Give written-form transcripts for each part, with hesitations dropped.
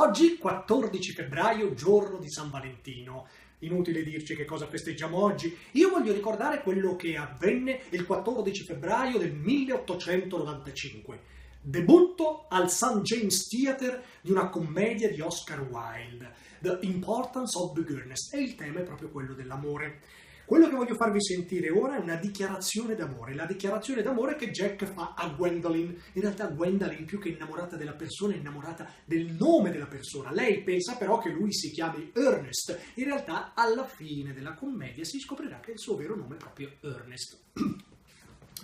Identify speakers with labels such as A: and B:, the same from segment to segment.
A: Oggi, 14 febbraio, giorno di San Valentino. Inutile dirci che cosa festeggiamo oggi. Io voglio ricordare quello che avvenne il 14 febbraio del 1895. Debutto al St. James Theatre di una commedia di Oscar Wilde, The Importance of the Earnest, e il tema è proprio quello dell'amore. Quello che voglio farvi sentire ora è una dichiarazione d'amore, la dichiarazione d'amore che Jack fa a Gwendolyn. In realtà Gwendolyn, più che innamorata della persona, è innamorata del nome della persona. Lei pensa però che lui si chiami Earnest. In realtà alla fine della commedia si scoprirà che il suo vero nome è proprio Earnest.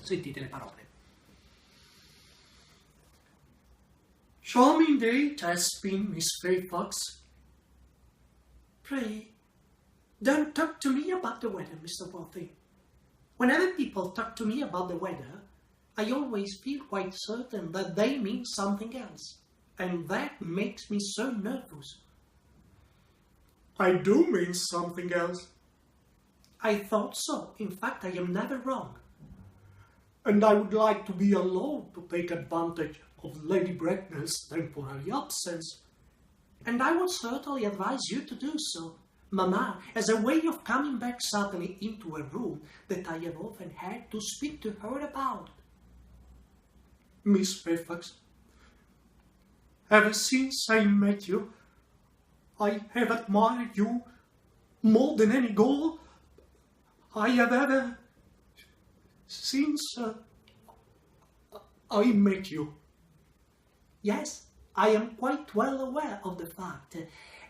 A: Sentite le parole. Charming day it has been, Miss Fairfax. Pray, don't talk to me about the weather, Mr. Worthy. Whenever people talk to me about the weather, I always feel quite certain that they mean something else, and that makes me so nervous. I do mean something else. I thought so. In fact, I am never wrong. And I would like to be allowed to take advantage of Lady Bracknell's temporary absence. And I would certainly advise you to do so, Mamma, as a way of coming back suddenly into a room that I have often had to speak to her about. Miss Fairfax, ever since I met you, I have admired you more than any girl I have ever since I met you. Yes, I am quite well aware of the fact,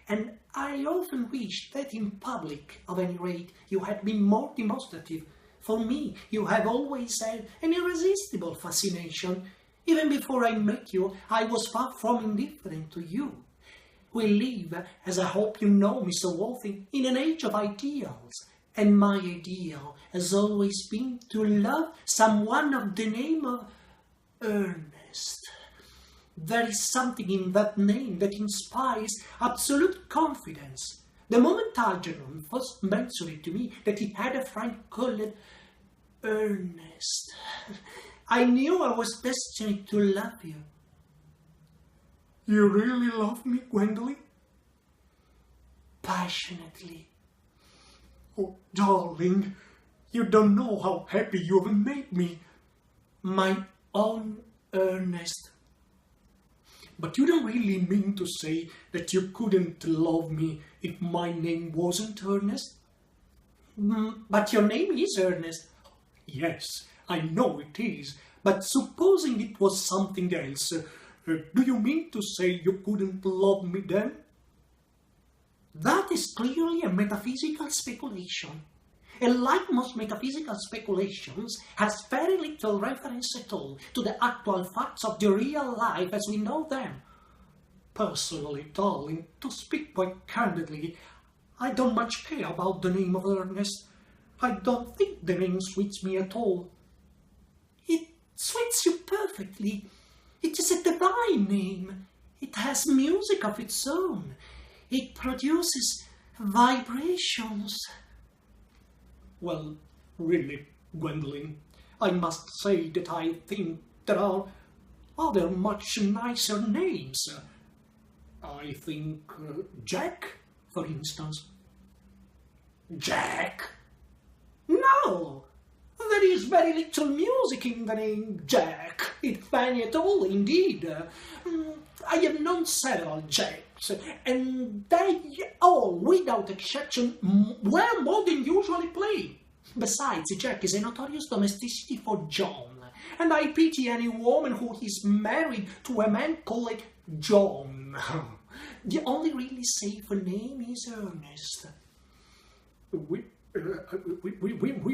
A: and I often wish that in public, at any rate, you had been more demonstrative. For me, you have always had an irresistible fascination. Even before I met you, I was far from indifferent to you. We live, as I hope you know, Mr. Worthing, in an age of ideals, and my ideal has always been to love someone of the name of Earnest. There is something in that name that inspires absolute confidence. The moment Algernon first mentioned it to me that he had a friend called Earnest, I knew I was destined to love you. You really love me, Gwendolyn? Passionately. Oh, darling, you don't know how happy you have made me. My own Earnest. But you don't really mean to say that you couldn't love me if my name wasn't Earnest? But your name is Earnest. Yes, I know it is. But supposing it was something else, do you mean to say you couldn't love me then? That is clearly a metaphysical speculation. And like most metaphysical speculations, has very little reference at all to the actual facts of the real life as we know them. Personally, darling, to speak quite candidly, I don't much care about the name of Earnest. I don't think the name suits me at all. It suits you perfectly. It is a divine name. It has music of its own. It produces vibrations. Well, really, Gwendolyn, I must say that I think there are other much nicer names. I think Jack, for instance. Jack? No! There is very little music in the name Jack, if any at all, indeed. I have known several Jacks, and they all, without exception, were more than usually plain. Besides, Jack is a notorious domesticity for John, and I pity any woman who is married to a man called John. The only really safe name is Earnest. We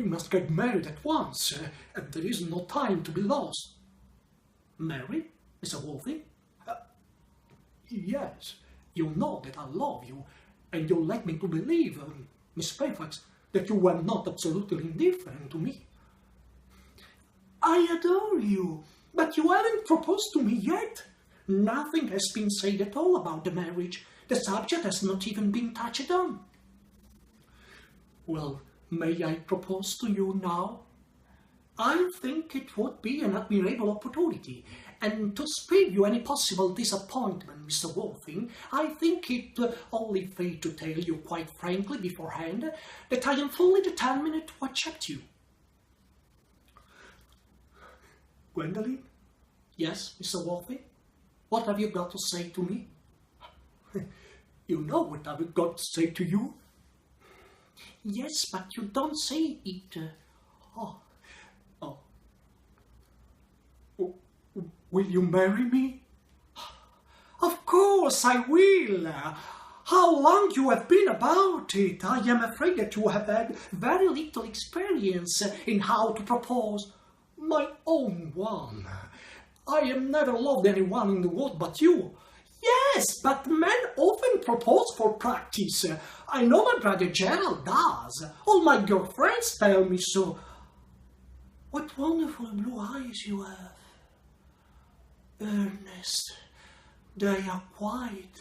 A: must get married at once, and there is no time to be lost. Married, Mr. Worthing? Yes, you know that I love you, and you led me to believe, Miss Fairfax, that you were not absolutely indifferent to me. I adore you, but you haven't proposed to me yet. Nothing has been said at all about the marriage. The subject has not even been touched on. Well, may I propose to you now? I think it would be an admirable opportunity, And to spare you any possible disappointment, Mr. Worthing, I think it only fair to tell you quite frankly beforehand that I am fully determined to accept you. Gwendoline? Yes, Mr. Worthing? What have you got to say to me? You know what I've got to say to you? Yes, but you don't say it. Will you marry me? Of course I will. How long you have been about it? I am afraid that you have had very little experience in how to propose. My own one. I have never loved anyone in the world but you. Yes, but men often propose for practice. I know my brother Gerald does. All my girlfriends tell me so. What wonderful blue eyes you have. Earnest, they are quite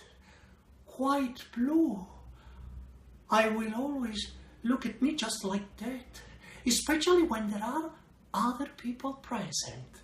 A: blue. I will always look at me just like that, especially when there are other people present.